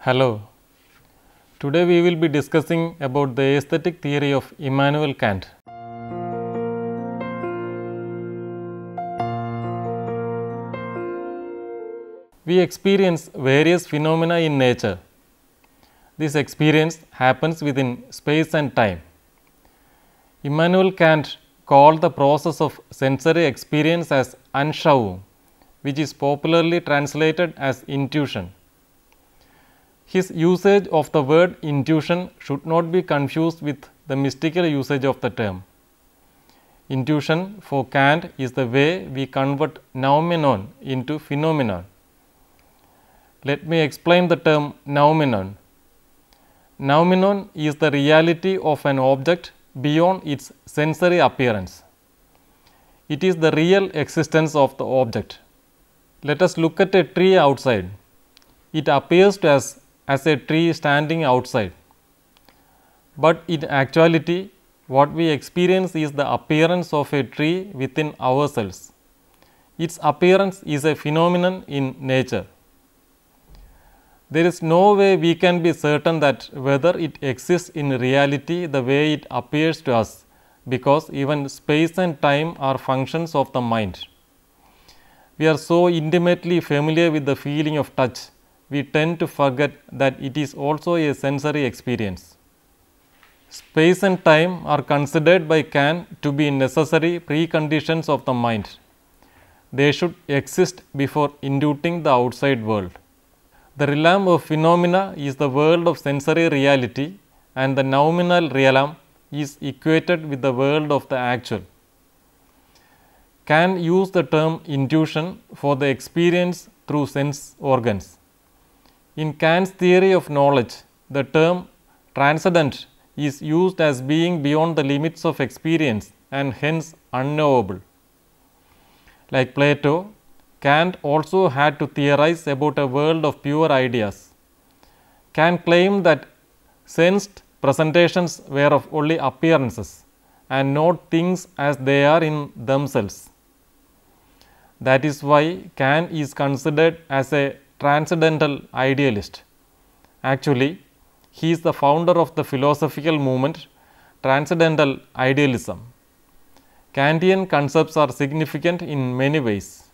Hello. Today we will be discussing about the aesthetic theory of Immanuel Kant. We experience various phenomena in nature. This experience happens within space and time. Immanuel Kant called the process of sensory experience as Anschauung, which is popularly translated as intuition. His usage of the word intuition should not be confused with the mystical usage of the term. Intuition for Kant is the way we convert noumenon into phenomenon. Let me explain the term noumenon. Noumenon is the reality of an object beyond its sensory appearance. It is the real existence of the object. Let us look at a tree outside. It appears to us as a tree standing outside, but in actuality what we experience is the appearance of a tree within ourselves. Its appearance is a phenomenon in nature. There is no way we can be certain that whether it exists in reality the way it appears to us, because even space and time are functions of the mind. We are so intimately familiar with the feeling of touch, we tend to forget that it is also a sensory experience. Space and time are considered by Kant to be necessary preconditions of the mind. They should exist before inducing the outside world. The realm of phenomena is the world of sensory reality, and the noumenal realm is equated with the world of the actual. Kant used the term intuition for the experience through sense organs. In Kant's theory of knowledge, the term transcendent is used as being beyond the limits of experience and hence unknowable. Like Plato, Kant also had to theorize about a world of pure ideas. Kant claimed that sensed presentations were of only appearances and not things as they are in themselves. That is why Kant is considered as a transcendental idealist. Actually, he is the founder of the philosophical movement Transcendental Idealism. Kantian concepts are significant in many ways.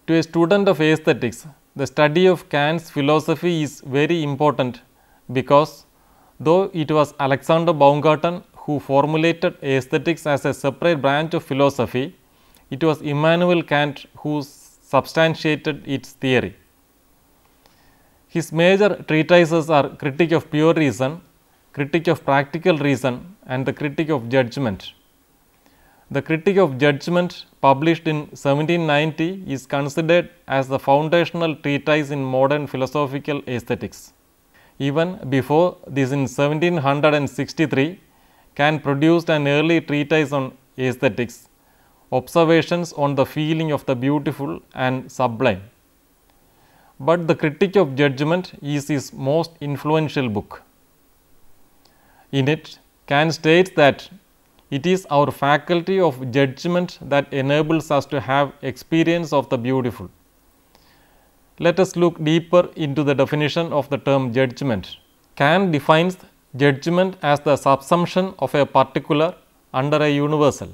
To a student of aesthetics, the study of Kant's philosophy is very important because though it was Alexander Baumgarten who formulated aesthetics as a separate branch of philosophy, it was Immanuel Kant who substantiated its theory. His major treatises are Critique of Pure Reason, Critique of Practical Reason, and the Critique of Judgment. The Critique of Judgment, published in 1790, is considered as the foundational treatise in modern philosophical aesthetics. Even before this, in 1763, Kant produced an early treatise on aesthetics, Observations on the Feeling of the Beautiful and Sublime. But the Critique of Judgment is his most influential book. In it, Kant states that it is our faculty of judgment that enables us to have experience of the beautiful. Let us look deeper into the definition of the term judgment. Kant defines judgment as the subsumption of a particular under a universal.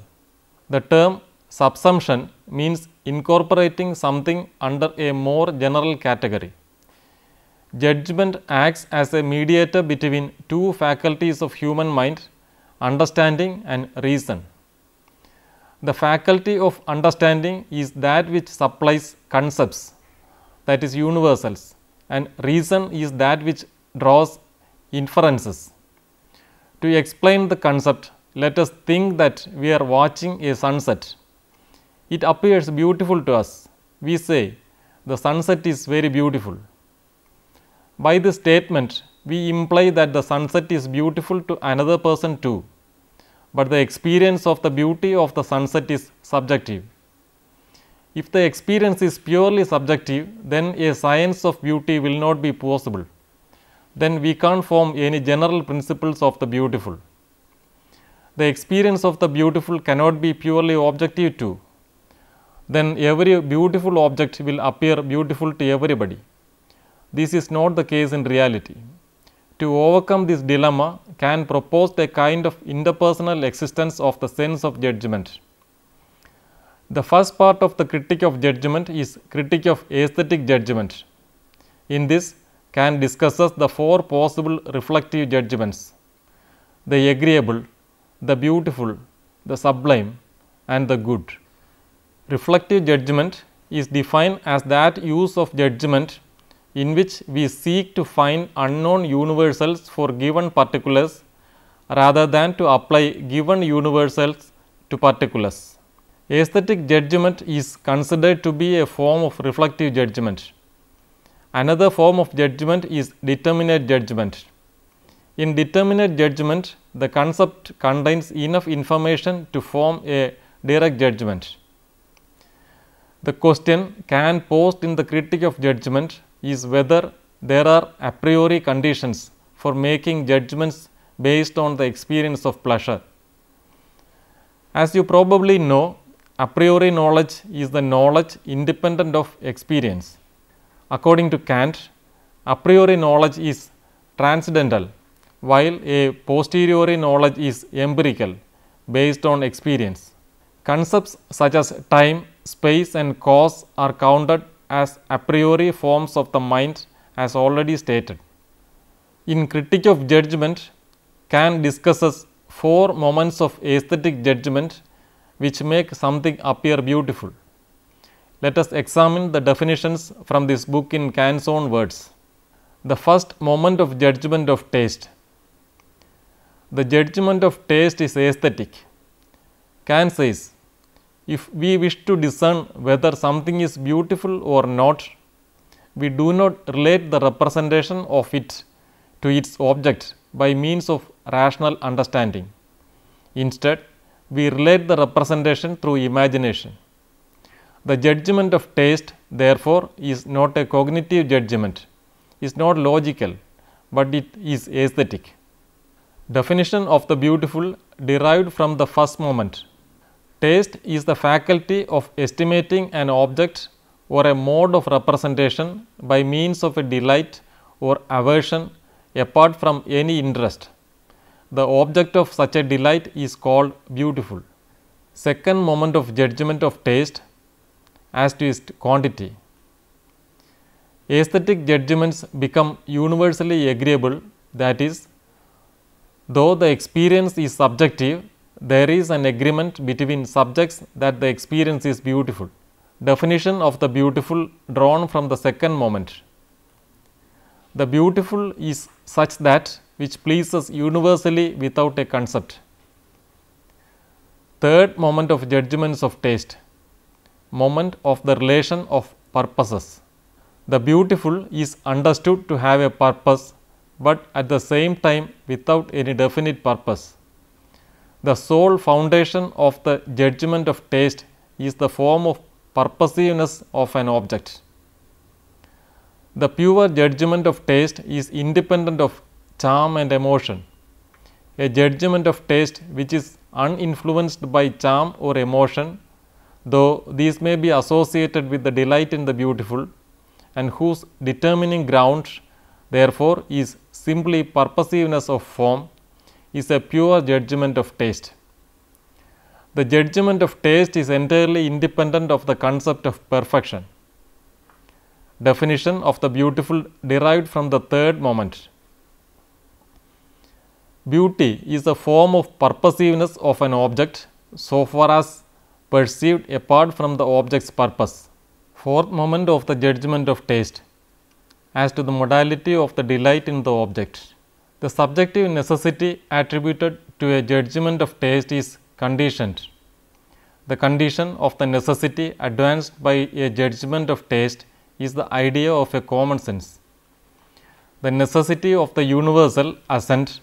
The term subsumption means incorporating something under a more general category. Judgment acts as a mediator between two faculties of human mind, understanding and reason. The faculty of understanding is that which supplies concepts, that is universals, and reason is that which draws inferences. To explain the concept, let us think that we are watching a sunset. It appears beautiful to us. We say, the sunset is very beautiful. By this statement, we imply that the sunset is beautiful to another person too, but the experience of the beauty of the sunset is subjective. If the experience is purely subjective, then a science of beauty will not be possible. Then we can't form any general principles of the beautiful. The experience of the beautiful cannot be purely objective too. Then every beautiful object will appear beautiful to everybody. this is not the case in reality. To overcome this dilemma, Kant proposed a kind of interpersonal existence of the sense of judgment. The first part of the critique of judgment is critique of aesthetic judgment. In this, Kant discusses the four possible reflective judgments: the agreeable, the beautiful, the sublime, and the good. Reflective judgment is defined as that use of judgment in which we seek to find unknown universals for given particulars rather than to apply given universals to particulars. Aesthetic judgment is considered to be a form of reflective judgment. Another form of judgment is determinate judgment. In determinate judgment, the concept contains enough information to form a direct judgment. The question Kant posed in the Critique of Judgment is whether there are a priori conditions for making judgments based on the experience of pleasure. As you probably know, a priori knowledge is the knowledge independent of experience. According to Kant, a priori knowledge is transcendental, while a posteriori knowledge is empirical, based on experience. Concepts such as time, space, and cause are counted as a priori forms of the mind, as already stated. In Critique of Judgment, Kant discusses four moments of aesthetic judgment which make something appear beautiful. Let us examine the definitions from this book in Kant's own words. The first moment of judgment of taste. The judgment of taste is aesthetic. Kant says, if we wish to discern whether something is beautiful or not, we do not relate the representation of it to its object by means of rational understanding. Instead, we relate the representation through imagination. The judgment of taste, therefore, is not a cognitive judgment, is not logical, but it is aesthetic. Definition of the beautiful derived from the first moment. Taste is the faculty of estimating an object or a mode of representation by means of a delight or aversion apart from any interest. The object of such a delight is called beautiful. Second moment of judgment of taste as to its quantity. Aesthetic judgments become universally agreeable, that is, though the experience is subjective, there is an agreement between subjects that the experience is beautiful. Definition of the beautiful drawn from the second moment. The beautiful is such that which pleases universally without a concept. Third moment of judgments of taste. Moment of the relation of purposes. The beautiful is understood to have a purpose, but at the same time without any definite purpose. The sole foundation of the judgment of taste is the form of purposiveness of an object. The pure judgment of taste is independent of charm and emotion. A judgment of taste which is uninfluenced by charm or emotion, though these may be associated with the delight in the beautiful, and whose determining ground therefore is simply purposiveness of form, is a pure judgment of taste. The judgment of taste is entirely independent of the concept of perfection. Definition of the beautiful derived from the third moment. Beauty is a form of purposiveness of an object so far as perceived apart from the object's purpose. Fourth moment of the judgment of taste as to the modality of the delight in the object. The subjective necessity attributed to a judgment of taste is conditioned. The condition of the necessity advanced by a judgment of taste is the idea of a common sense. The necessity of the universal assent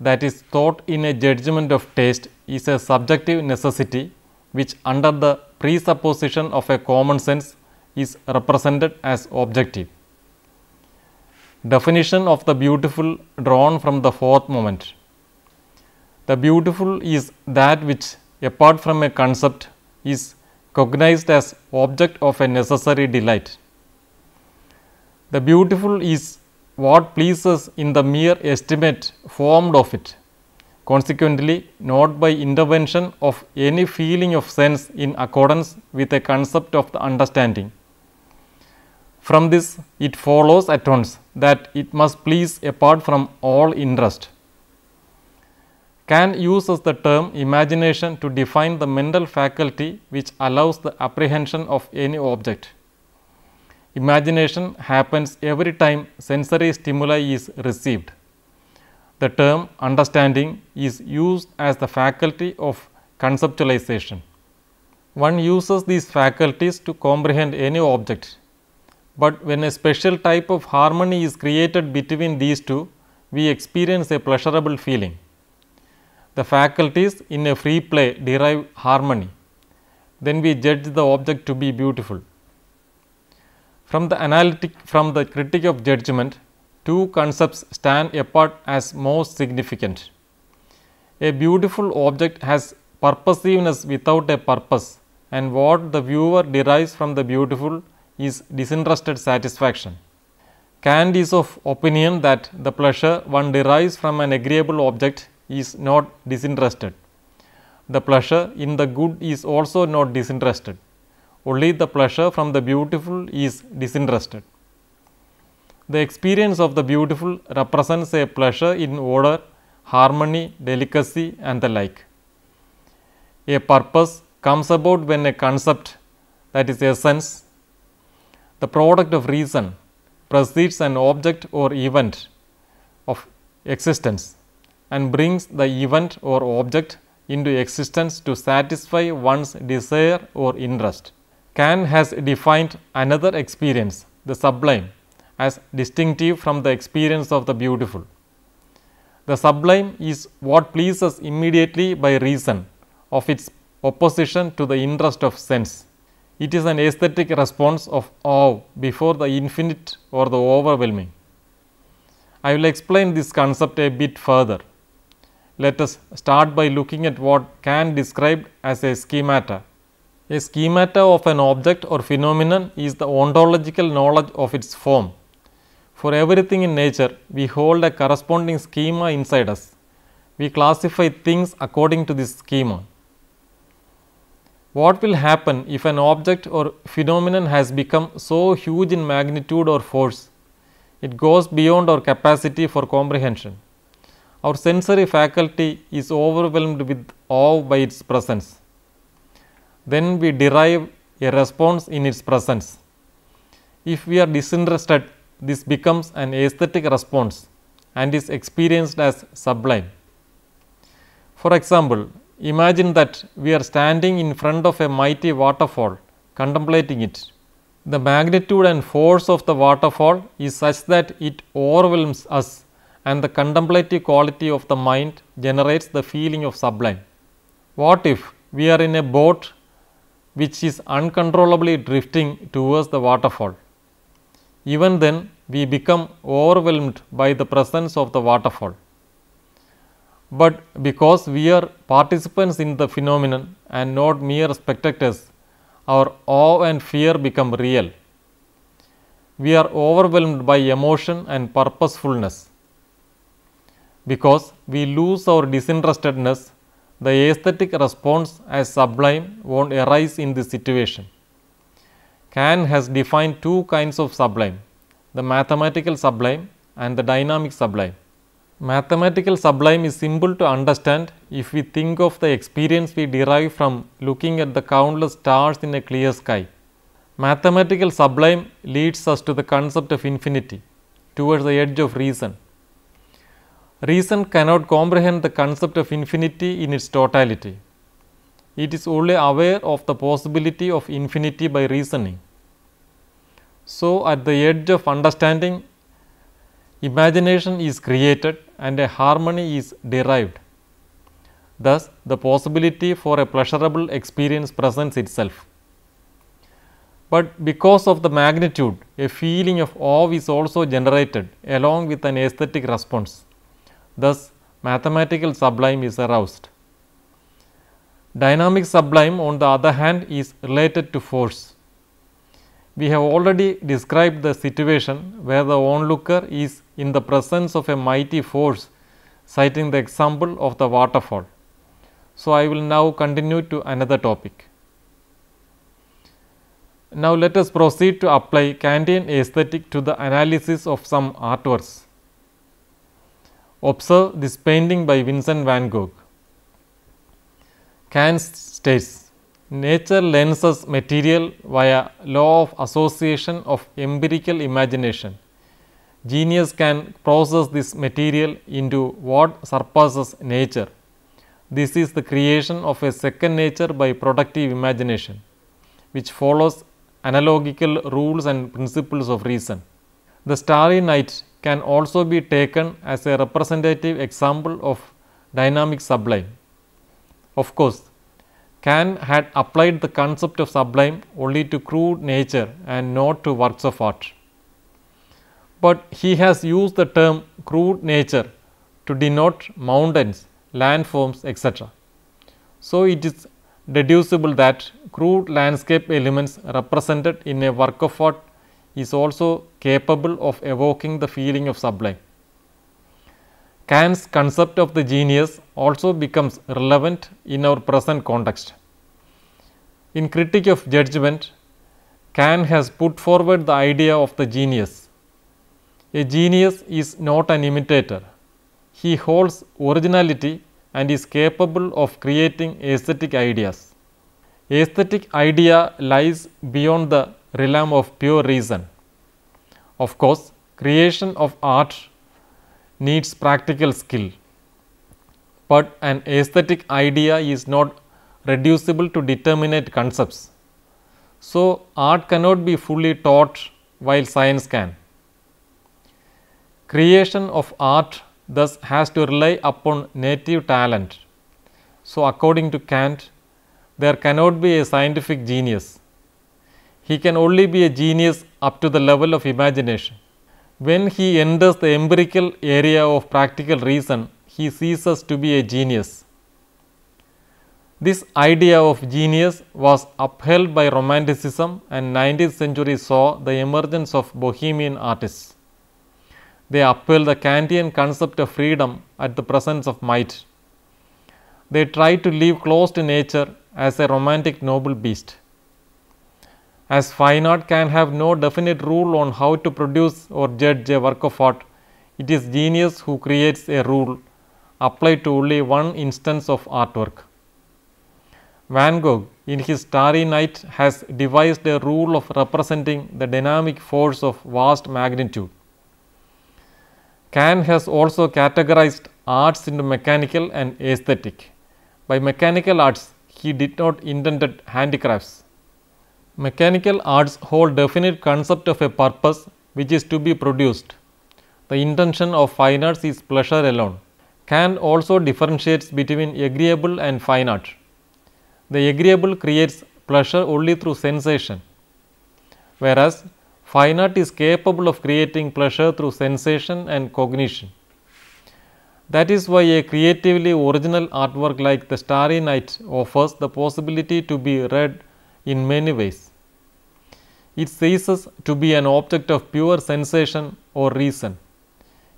that is thought in a judgment of taste is a subjective necessity which, under the presupposition of a common sense, is represented as objective. Definition of the beautiful drawn from the fourth moment. The beautiful is that which, apart from a concept, is cognized as object of a necessary delight. The beautiful is what pleases in the mere estimate formed of it, consequently not by intervention of any feeling of sense in accordance with a concept of the understanding. From this it follows at once that it must please apart from all interest. Kant uses the term imagination to define the mental faculty which allows the apprehension of any object. Imagination happens every time sensory stimuli is received. The term understanding is used as the faculty of conceptualization. One uses these faculties to comprehend any object, but when a special type of harmony is created between these two, we experience a pleasurable feeling. The faculties in a free play derive harmony. Then we judge the object to be beautiful. From the critic of judgment, two concepts stand apart as most significant. A beautiful object has purposiveness without a purpose, and what the viewer derives from the beautiful is disinterested satisfaction. Kant is of opinion that the pleasure one derives from an agreeable object is not disinterested. The pleasure in the good is also not disinterested. Only the pleasure from the beautiful is disinterested. The experience of the beautiful represents a pleasure in order, harmony, delicacy and the like. A purpose comes about when a concept, that is essence, the product of reason, precedes an object or event of existence and brings the event or object into existence to satisfy one's desire or interest. Kant has defined another experience, the sublime, as distinctive from the experience of the beautiful. The sublime is what pleases immediately by reason of its opposition to the interest of sense. It is an aesthetic response of awe before the infinite or the overwhelming. I will explain this concept a bit further. Let us start by looking at what Kant described as a schemata. A schemata of an object or phenomenon is the ontological knowledge of its form. For everything in nature, we hold a corresponding schema inside us. We classify things according to this schema. What will happen if an object or phenomenon has become so huge in magnitude or force? It goes beyond our capacity for comprehension. Our sensory faculty is overwhelmed with awe by its presence. Then we derive a response in its presence. If we are disinterested, this becomes an aesthetic response and is experienced as sublime. For example, imagine that we are standing in front of a mighty waterfall, contemplating it. The magnitude and force of the waterfall is such that it overwhelms us, and the contemplative quality of the mind generates the feeling of sublime. What if we are in a boat which is uncontrollably drifting towards the waterfall? Even then, we become overwhelmed by the presence of the waterfall. But because we are participants in the phenomenon and not mere spectators, our awe and fear become real. We are overwhelmed by emotion and purposefulness. Because we lose our disinterestedness, the aesthetic response as sublime won't arise in this situation. Kant has defined two kinds of sublime, the mathematical sublime and the dynamic sublime. Mathematical sublime is simple to understand if we think of the experience we derive from looking at the countless stars in a clear sky. Mathematical sublime leads us to the concept of infinity, towards the edge of reason. Reason cannot comprehend the concept of infinity in its totality. It is only aware of the possibility of infinity by reasoning. So, at the edge of understanding, imagination is created and a harmony is derived. Thus, the possibility for a pleasurable experience presents itself. But because of the magnitude, a feeling of awe is also generated along with an aesthetic response. Thus, mathematical sublime is aroused. Dynamic sublime, on the other hand, is related to force. We have already described the situation where the onlooker is in the presence of a mighty force, citing the example of the waterfall. So, I will now continue to another topic. Now, let us proceed to apply Kantian aesthetic to the analysis of some artworks. Observe this painting by Vincent van Gogh. Kant states, nature lends us material via law of association of empirical imagination. Genius can process this material into what surpasses nature. This is the creation of a second nature by productive imagination, which follows analogical rules and principles of reason. The Starry Night can also be taken as a representative example of dynamic sublime. Of course, Kant had applied the concept of sublime only to crude nature and not to works of art. But he has used the term crude nature to denote mountains, landforms, etc. So, it is deducible that crude landscape elements represented in a work of art is also capable of evoking the feeling of sublime. Kant's concept of the genius also becomes relevant in our present context. In Critique of Judgment, Kant has put forward the idea of the genius. A genius is not an imitator. He holds originality and is capable of creating aesthetic ideas. Aesthetic idea lies beyond the realm of pure reason. Of course, creation of art needs practical skill, but an aesthetic idea is not reducible to determinate concepts. So, art cannot be fully taught while science can. Creation of art thus has to rely upon native talent. So, according to Kant, there cannot be a scientific genius. He can only be a genius up to the level of imagination. When he enters the empirical area of practical reason, he ceases to be a genius. This idea of genius was upheld by Romanticism, and 19th century saw the emergence of Bohemian artists. They upheld the Kantian concept of freedom at the presence of might. They tried to live close to nature as a romantic noble beast. As fine art can have no definite rule on how to produce or judge a work of art, it is genius who creates a rule applied to only one instance of artwork. Van Gogh, in his Starry Night, has devised a rule of representing the dynamic force of vast magnitude. Kant has also categorized arts into mechanical and aesthetic. By mechanical arts, he did not intend handicrafts. Mechanical arts hold definite concept of a purpose which is to be produced. The intention of fine arts is pleasure alone. Kant also differentiates between agreeable and fine art. The agreeable creates pleasure only through sensation, whereas fine art is capable of creating pleasure through sensation and cognition. That is why a creatively original artwork like the Starry Night offers the possibility to be read in many ways. It ceases to be an object of pure sensation or reason.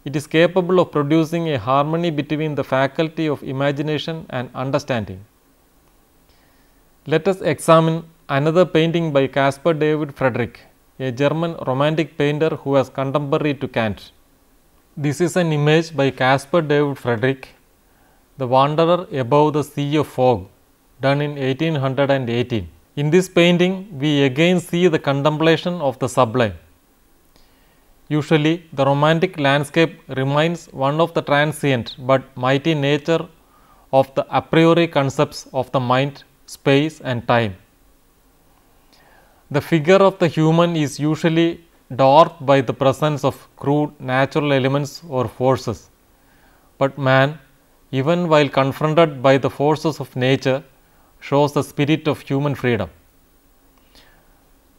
It is capable of producing a harmony between the faculty of imagination and understanding. Let us examine another painting by Caspar David Friedrich, a German romantic painter who was contemporary to Kant. This is an image by Caspar David Friedrich, The Wanderer Above the Sea of Fog, done in 1818. In this painting, we again see the contemplation of the sublime. Usually, the romantic landscape remains one of the transient but mighty nature of the a priori concepts of the mind, space and time. The figure of the human is usually dwarfed by the presence of crude natural elements or forces, but man, even while confronted by the forces of nature, shows the spirit of human freedom.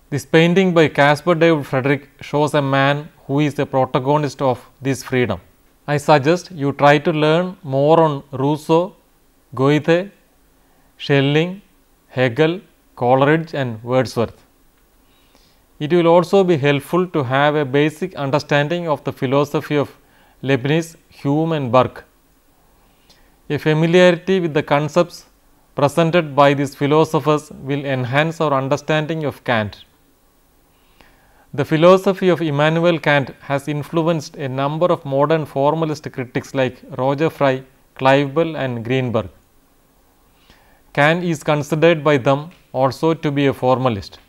This painting by Caspar David Friedrich shows a man who is the protagonist of this freedom. I suggest you try to learn more on Rousseau, Goethe, Schelling, Hegel, Coleridge and Wordsworth. It will also be helpful to have a basic understanding of the philosophy of Leibniz, Hume and Burke. A familiarity with the concepts presented by these philosophers will enhance our understanding of Kant. The philosophy of Immanuel Kant has influenced a number of modern formalist critics like Roger Fry, Clive Bell and Greenberg. Kant is considered by them also to be a formalist.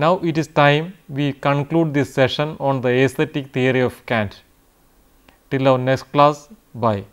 Now it is time we conclude this session on the aesthetic theory of Kant. Till our next class, bye.